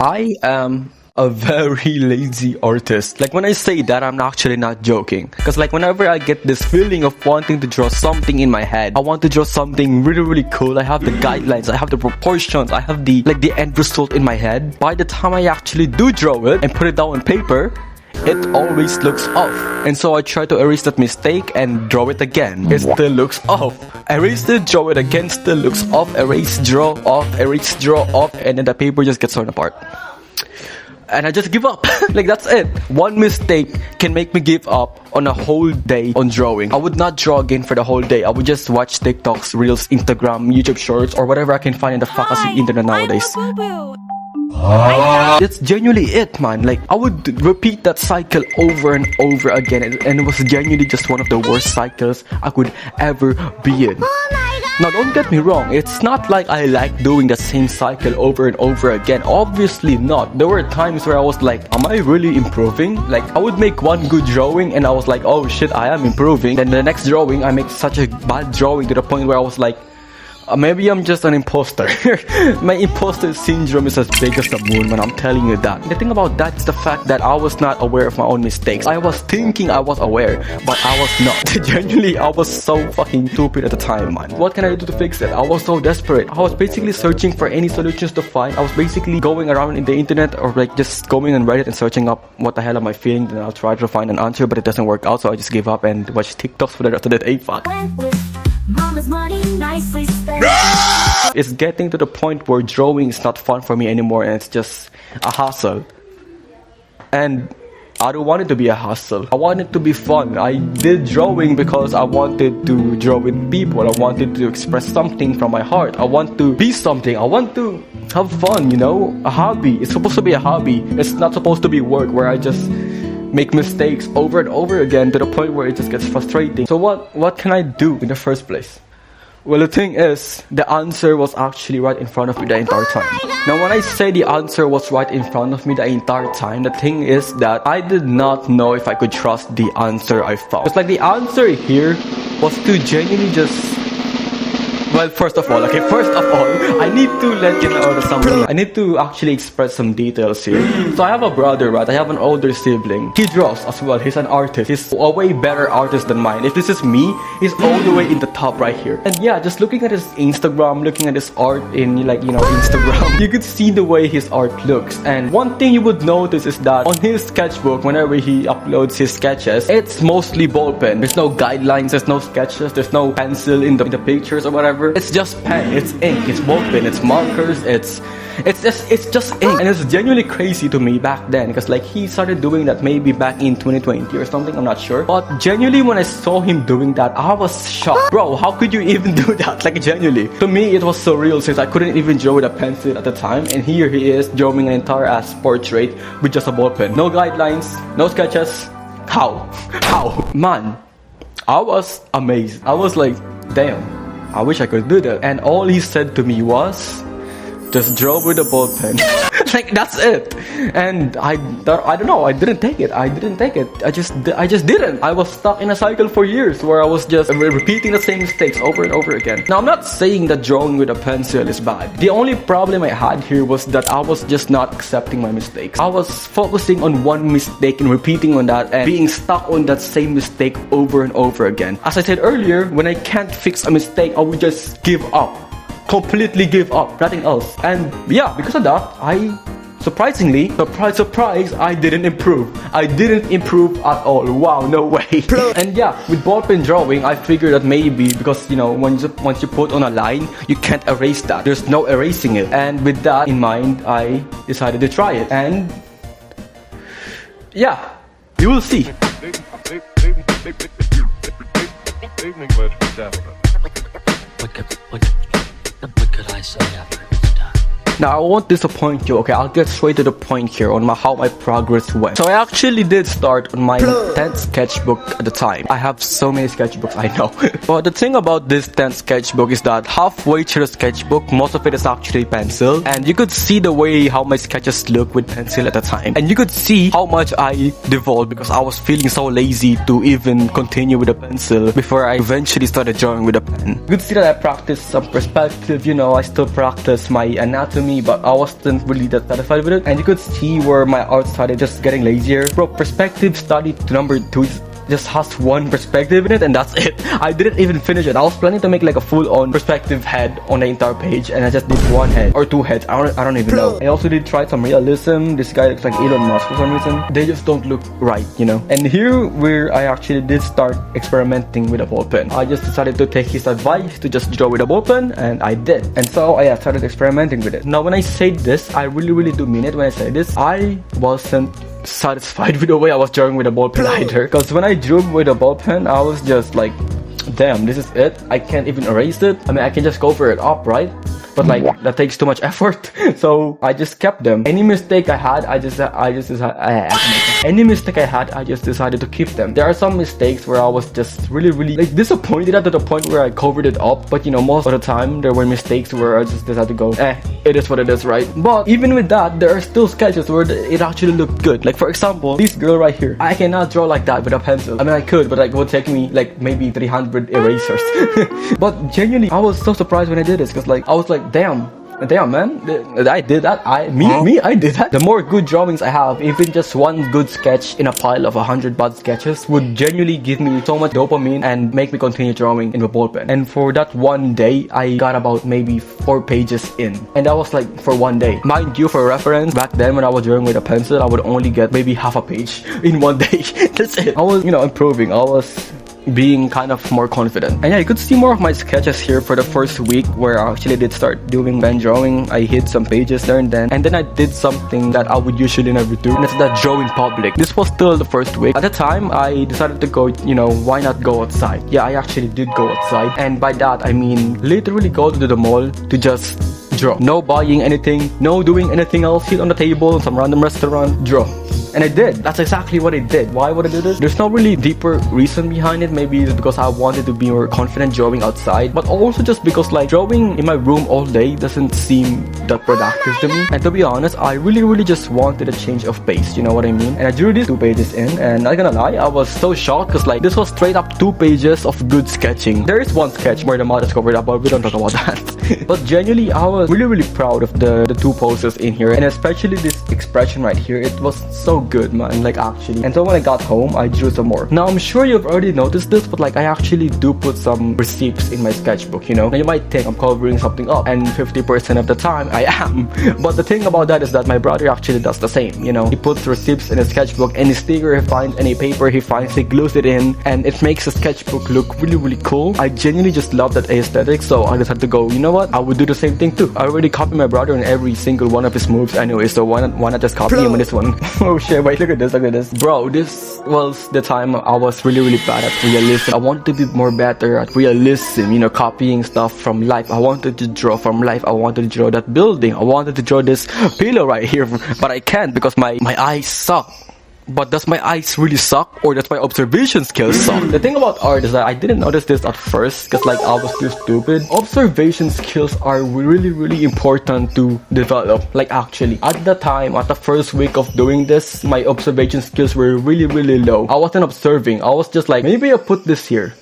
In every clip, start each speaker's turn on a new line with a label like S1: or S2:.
S1: I am a very lazy artist. Like when I say that, I'm actually not joking. Because like whenever I get this feeling of wanting to draw something in my head, I want to draw something really cool. I have the guidelines, I have the proportions, I have the end result in my head. By the time I actually do draw it and put it down on paper, it always looks off. And so I try to erase that mistake and draw it again. It still looks off. Erase it, draw it again, still looks off. Erase, draw off, and then the paper just gets torn apart. And I just give up. Like that's it. One mistake can make me give up on a whole day on drawing. I would not draw again for the whole day. I would just watch TikToks, Reels, Instagram, YouTube Shorts, or whatever I can find in the fucking internet nowadays. That's genuinely it, man. Like I would repeat that cycle over and over again, and it was genuinely just one of the worst cycles I could ever be in. Now don't get me wrong, it's not like I like doing the same cycle over and over again. Obviously not. There were times where I was like, am I really improving? Like I would make one good drawing and I was like, oh shit, I am improving. Then the next drawing, I make such a bad drawing to the point where I was like, maybe I'm just an imposter. My imposter syndrome is as big as the moon, man. I'm telling you that. The thing about that is the fact that I was not aware of my own mistakes. I was thinking I was aware, but I was not. Genuinely, I was so fucking stupid at the time, man. What can I do to fix it? I was so desperate. I was basically searching for any solutions to find. I was basically going around in the internet or like just going on Reddit and searching up what the hell am I feeling. Then I'll try to find an answer, but it doesn't work out. So I just give up and watch TikToks for the rest of the day. Fuck. Mama's money nicely spent. It's getting to the point where drawing is not fun for me anymore and it's just a hassle. And I don't want it to be a hassle. I want it to be fun. I did drawing because I wanted to draw with people. I wanted to express something from my heart. I want to be something. I want to have fun, you know? A hobby. It's supposed to be a hobby. It's not supposed to be work where I just make mistakes over and over again to the point where it just gets frustrating. So what can I do in the first place? Well, the thing is, the answer was actually right in front of me the entire time. Now, when I say the answer was right in front of me the entire time, the thing is that I did not know if I could trust the answer I found. It's like the answer here was to genuinely just... Well, first of all, I need to let you know something. I need to actually express some details here. So I have a brother, right? I have an older sibling. He draws as well. He's an artist. He's a way better artist than mine. If this is me, he's all the way in the top right here. And yeah, just looking at his Instagram, looking at his art in like, you know, Instagram, you could see the way his art looks. And one thing you would notice is that on his sketchbook, whenever he uploads his sketches, it's mostly ball pen. There's no guidelines, there's no sketches, there's no pencil in the pictures or whatever. It's just pen, it's ink, it's ball pen, it's markers, it's just ink. And it's genuinely crazy to me back then because like he started doing that maybe back in 2020 or something, I'm not sure. But genuinely when I saw him doing that, I was shocked. Bro, how could you even do that? Like genuinely. To me, it was surreal since I couldn't even draw with a pencil at the time. And here he is drawing an entire ass portrait with just a ball pen. No guidelines, no sketches. How? Man, I was amazed. I was like, damn. I wish I could do that. And all he said to me was, just draw with a ball pen. Like that's it. And I don't know, I didn't take it. I just didn't. I was stuck in a cycle for years where I was just repeating the same mistakes over and over again. Now I'm not saying that drawing with a pencil is bad. The only problem I had here was that I was just not accepting my mistakes. I was focusing on one mistake and repeating on that and being stuck on that same mistake over and over again. As I said earlier, when I can't fix a mistake, I would just give up. Completely give up, nothing else. And yeah, because of that, I surprisingly, surprise, I didn't improve. I didn't improve at all. Wow, no way. And yeah, with ballpen drawing, I figured that maybe because, you know, once you put on a line, you can't erase that. There's no erasing it. And with that in mind, I decided to try it. And yeah, you will see. What could I say after it's done? Now, I won't disappoint you, okay? I'll get straight to the point here on how my progress went. So I actually did start on my 10th sketchbook at the time. I have so many sketchbooks, I know. But the thing about this 10th sketchbook is that halfway through the sketchbook, most of it is actually pencil. And you could see the way how my sketches look with pencil at the time. And you could see how much I devolved because I was feeling so lazy to even continue with a pencil before I eventually started drawing with a pen. You could see that I practiced some perspective, you know, I still practice my anatomy me, but I wasn't really that satisfied with it. And you could see where my art started just getting lazier. Bro, perspective study to number 2 just has one perspective in it, and that's it. I didn't even finish it. I was planning to make like a full-on perspective head on the entire page, and I just did one head or 2 heads. I don't even know. I also did try some realism. This guy looks like Elon Musk for some reason. They just don't look right, you know. And here where I actually did start experimenting with a ball pen. I just decided to take his advice to just draw with a ball pen, and I did. And so I started experimenting with it. Now when I say this, I really do mean it when I say this. I wasn't satisfied with the way I was drawing with a ball pen either, because when I drew with a ball pen, I was just like, damn, this is it. I can't even erase it. I mean, I can just go for it up, right? But like that takes too much effort. So I just kept them. Any mistake I had, I just decided to keep them. There are some mistakes where I was just really like disappointed at the point where I covered it up. But you know, most of the time there were mistakes where I just decided to go, it is what it is, right? But even with that, there are still sketches where it actually looked good. Like for example, this girl right here. I cannot draw like that with a pencil. I mean, I could, but like it would take me like maybe 300 erasers. But genuinely, I was so surprised when I did this, because like I was like, damn man, I did that. I did that. The more good drawings I have, even just one good sketch in a pile of 100 bad sketches would genuinely give me so much dopamine and make me continue drawing in the ball pen. And for that one day, I got about maybe 4 pages in, and that was like for one day. Mind you, for reference, back then when I was drawing with a pencil, I would only get maybe half a page in one day. That's it. I was, you know, improving. I was being kind of more confident. And yeah, you could see more of my sketches here for the first week, where I actually did start doing pen drawing. I hid some pages there and then I did something that I would usually never do, and it's that draw in public. This was still the first week. At the time, I decided to go, you know, why not go outside? Yeah, I actually did go outside, and by that I mean literally go to the mall to just draw. No buying anything, no doing anything else. Sit on the table in some random restaurant, draw. And I did. That's exactly what I did. Why would I do this? There's no really deeper reason behind it. Maybe it's because I wanted to be more confident drawing outside, but also just because like drawing in my room all day doesn't seem that productive to me. And to be honest, I really just wanted a change of pace, you know what I mean? And I drew these 2 pages in, and not gonna lie, I was so shocked, because like this was straight up 2 pages of good sketching. There is one sketch where the mouth is covered up, but we don't talk about that. But genuinely, I was really proud of the 2 poses in here, and especially this expression right here. It was so good, man, like actually. And so when I got home, I drew some more. Now I'm sure you've already noticed this, but like I actually do put some receipts in my sketchbook, you know. Now you might think I'm covering something up, and 50% of the time I am. But the thing about that is that my brother actually does the same, you know. He puts receipts in his sketchbook, any sticker he finds, any paper he finds, he glues it in, and it makes the sketchbook look really cool. I genuinely just love that aesthetic, so I decided to go, you know what, I would do the same thing too. I already copied my brother on every single one of his moves anyway, so why not just copy him on this one? Oh shit, wait, look at this. Bro, this was the time I was really bad at realism. I wanted to be more better at realism, you know, copying stuff from life. I wanted to draw from life. I wanted to draw that building. I wanted to draw this pillow right here, but I can't because my eyes suck. But does my eyes really suck, or does my observation skills suck? The thing about art is that I didn't notice this at first, because like I was too stupid. Observation skills are really important to develop. Like actually, at the time, at the first week of doing this, my observation skills were really low. I wasn't observing. I was just like, maybe I put this here.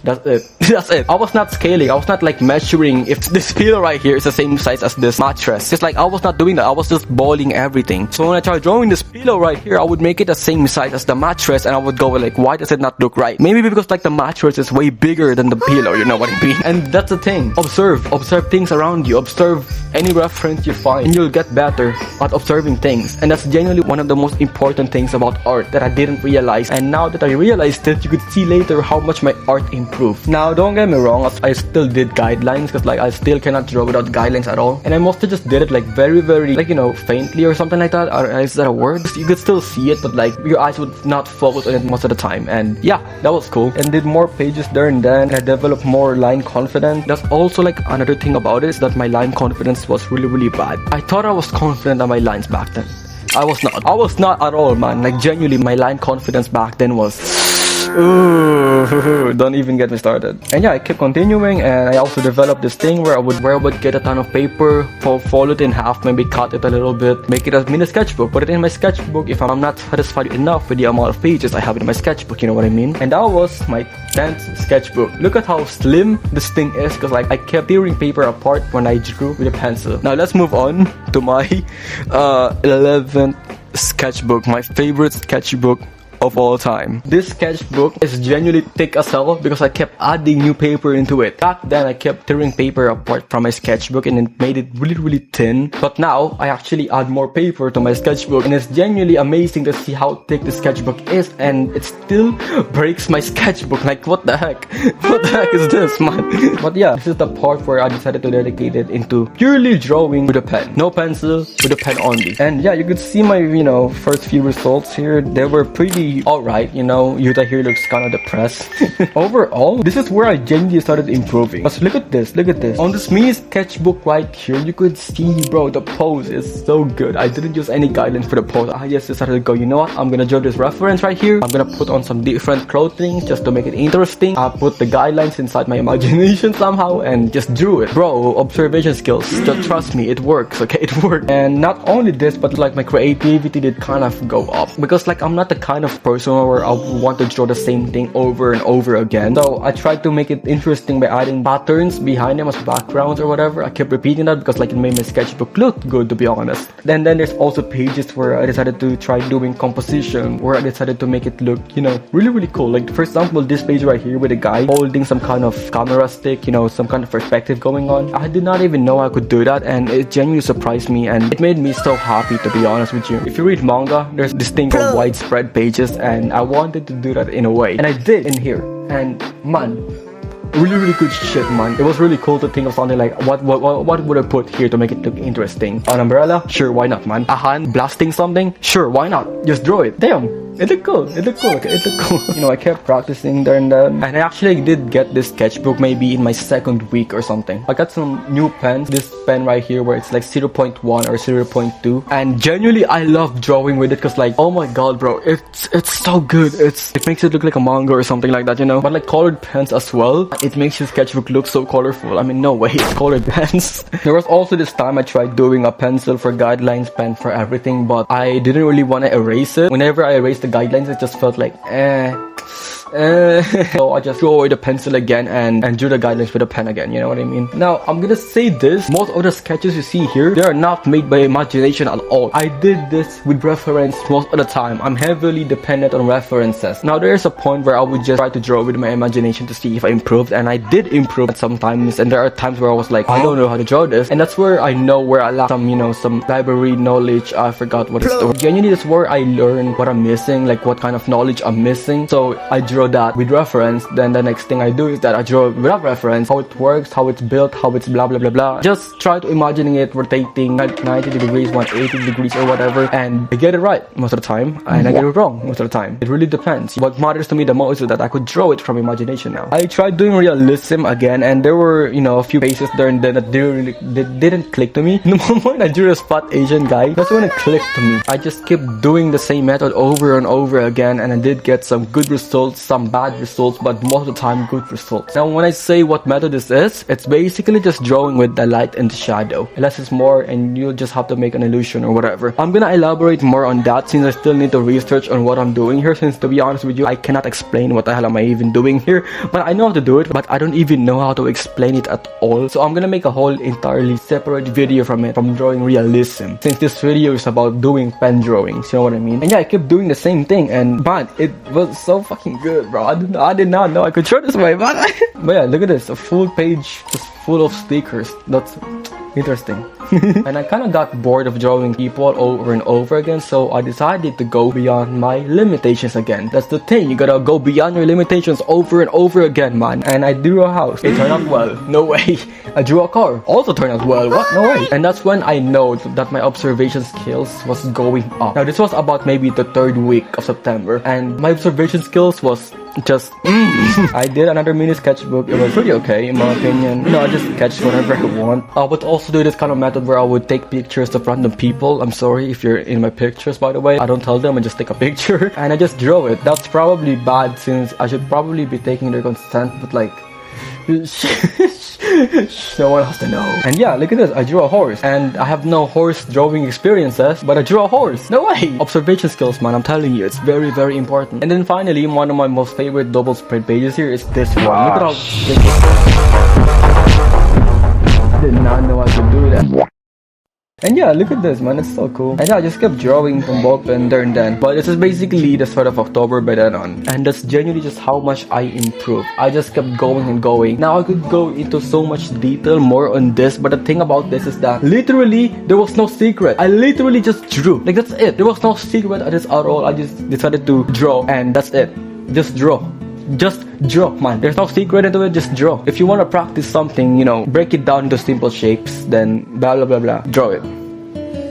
S1: That's it. That's it. I was not scaling. I was not like measuring if this pillow right here is the same size as this mattress. Just like I was not doing that. I was just balling everything. So when I tried drawing this pillow right here, I would make it the same size as the mattress, and I would go like, why does it not look right? Maybe because like the mattress is way bigger than the pillow, you know what I mean? And that's the thing. Observe things around you. Observe any reference you find, and you'll get better at observing things. And that's genuinely one of the most important things about art that I didn't realize. And now that I realized it, you could see later how much my art improved. Now don't get me wrong, I still did guidelines, because like I still cannot draw without guidelines at all, and I mostly just did it like very like, you know, faintly or something like that. Or is that a word? You could still see it, but like your eyes would not focus on it most of the time. And yeah, that was cool. And did more pages there, and then I developed more line confidence. That's also like another thing about it, is that my line confidence was really bad. I thought I was confident on my lines back then. I was not at all, man. Like genuinely, my line confidence back then was Ooh, don't even get me started. And yeah, I kept continuing, and I also developed this thing where I would get a ton of paper, fold it in half, maybe cut it a little bit, make it a mini sketchbook, put it in my sketchbook if I'm not satisfied enough with the amount of pages I have in my sketchbook, you know what I mean? And that was my 10th sketchbook. Look at how slim this thing is, because like I kept tearing paper apart when I drew with a pencil. Now let's move on to my 11th sketchbook, my favorite sketchbook of all time. This sketchbook is genuinely thick as hell because I kept adding new paper into it. Back then, I kept tearing paper apart from my sketchbook and it made it really thin. But now, I actually add more paper to my sketchbook, and it's genuinely amazing to see how thick the sketchbook is, and it still breaks my sketchbook. Like, what the heck? What the heck is this, man? But yeah, this is the part where I decided to dedicate it into purely drawing with a pen. No pencil, with a pen only. And yeah, you could see my, first few results here. They were pretty alright, Yuta here looks kind of depressed. Overall, this is where I genuinely started improving. But look at this. On this mini sketchbook right here, you could see, bro, the pose is so good. I didn't use any guidelines for the pose. I just decided to go, you know what, I'm gonna draw this reference right here. I'm gonna put on some different clothing just to make it interesting. I put the guidelines inside my imagination somehow and just drew it. Bro, observation skills, just trust me, it works, okay? It worked. And not only this, but like my creativity did kind of go up, because like I'm not the kind of person where I want to draw the same thing over and over again. So I tried to make it interesting by adding patterns behind them as backgrounds or whatever. I kept repeating that because like it made my sketchbook look good, to be honest. Then there's also pages where I decided to try doing composition, where I decided to make it look, really cool. Like for example, this page right here with a guy holding some kind of camera stick, some kind of perspective going on. I did not even know I could do that, and it genuinely surprised me, and it made me so happy, to be honest with you. If you read manga, there's this thing called widespread pages, and I wanted to do that in a way, and I did in here. And man, really good shit, man. It was really cool to think of something like what would I put here to make it look interesting. An umbrella? Sure, why not, man? A hand blasting something? Sure, why not? Just draw it. Damn, it looked cool. I kept practicing there and then, and I actually did get this sketchbook maybe in my second week or something. I got some new pens. This pen right here where it's like 0.1 or 0.2, and genuinely I love drawing with it because like, oh my god, bro, it's so good. It makes it look like a manga or something like that, but like colored pens as well. It makes your sketchbook look so colorful. I mean, no way, it's colored pens. There was also this time I tried doing a pencil for guidelines, pen for everything, but I didn't really want to erase it. Whenever I erased the guidelines, it just felt like, so I just threw away the pencil again and drew the guidelines with a pen again, you know what I mean? Now, I'm gonna say this, most of the sketches you see here, they are not made by imagination at all. I did this with reference most of the time. I'm heavily dependent on references. Now, there is a point where I would just try to draw with my imagination to see if I improved, and I did improve at some times, and there are times where I was like, I don't know how to draw this, and that's where I know where I lack some, some library knowledge. I forgot what it's doing. Genuinely, that's where I learn what I'm missing, like what kind of knowledge I'm missing. So I draw that with reference. Then the next thing I do is that I draw without reference, how it works, how it's built, how it's blah blah blah blah. Just try to imagining it rotating at 90 degrees, 180 degrees or whatever, and I get it right most of the time, and I get it wrong most of the time. It really depends. What matters to me the most is that I could draw it from imagination now. I tried doing realism again, and there were, a few faces there and then that didn't click to me. The moment I drew a spot Asian guy, that's when it clicked to me. I just kept doing the same method over and over again, and I did get some good results, some bad results, but most of the time good results. Now when I say what method this is, it's basically just drawing with the light and the shadow. Less is more, and you'll just have to make an illusion or whatever. I'm gonna elaborate more on that since I still need to research on what I'm doing here, since to be honest with you, I cannot explain what the hell am I even doing here. But I know how to do it, but I don't even know how to explain it at all. So I'm gonna make a whole entirely separate video from it, from drawing realism, since this video is about doing pen drawings, you know what I mean? And yeah, I kept doing the same thing, and man, it was so fucking good, bro. I did not know I could draw this way, but yeah, look at this, a full page just full of stickers. That's interesting. And I kind of got bored of drawing people over and over again, so I decided to go beyond my limitations again. That's the thing, you gotta go beyond your limitations over and over again, man. And I drew a house, it turned out well, no way. I drew a car, also turned out well, what, no way. And that's when I know that my observation skills was going up. Now this was about maybe the 3rd week of September, and my observation skills was just I did another mini sketchbook. It was pretty okay in my opinion. You know, I just sketch whenever I want. I would also do this kind of method where I would take pictures of random people. I'm sorry if you're in my pictures, by the way. I don't tell them, I just take a picture and I just draw it. That's probably bad since I should probably be taking their consent, but like no one has to know. And yeah, look at this, I drew a horse and I have no horse drawing experiences, but I drew a horse. No way! Observation skills, man, I'm telling you, it's very, very important. And then finally, one of my most favorite double spread pages here is this one. Look at how did not know I could do that. And yeah, look at this, man, it's so cool. And yeah, I just kept drawing from both and there and then. But this is basically the start of October by then on. And that's genuinely just how much I improved. I just kept going and going. Now I could go into so much detail more on this, but the thing about this is that literally there was no secret. I literally just drew. Like that's it. There was no secret at this at all. I just decided to draw and that's it. Just draw. Just draw, man. There's no secret into it, just draw. If you want to practice something, you know, break it down into simple shapes, then blah blah blah blah. Draw it.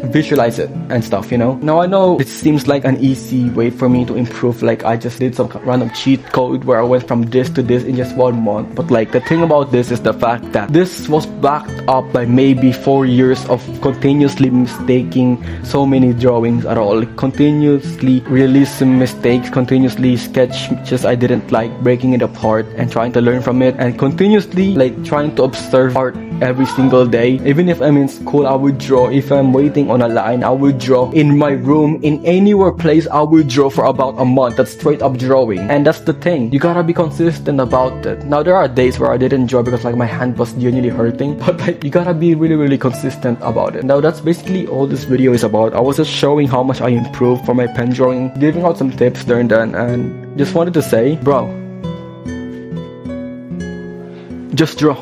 S1: Visualize it and stuff, you know. Now I know it seems like an easy way for me to improve, like I just did some random cheat code where I went from this to this in just 1 month, but like the thing about this is the fact that this was backed up by maybe 4 years of continuously mistaking so many drawings at all, like continuously releasing mistakes, continuously sketches I didn't like, breaking it apart and trying to learn from it, and continuously like trying to observe art every single day. Even if I'm in school, I would draw. If I'm waiting on a line, I would draw. In my room, in anywhere place, I would draw for about a month. That's straight up drawing. And that's the thing, you gotta be consistent about it. Now there are days where I didn't draw because like my hand was genuinely hurting, but like you gotta be really consistent about it. Now that's basically all this video is about. I was just showing how much I improved for my pen drawing, giving out some tips there and then, and just wanted to say, bro, just draw.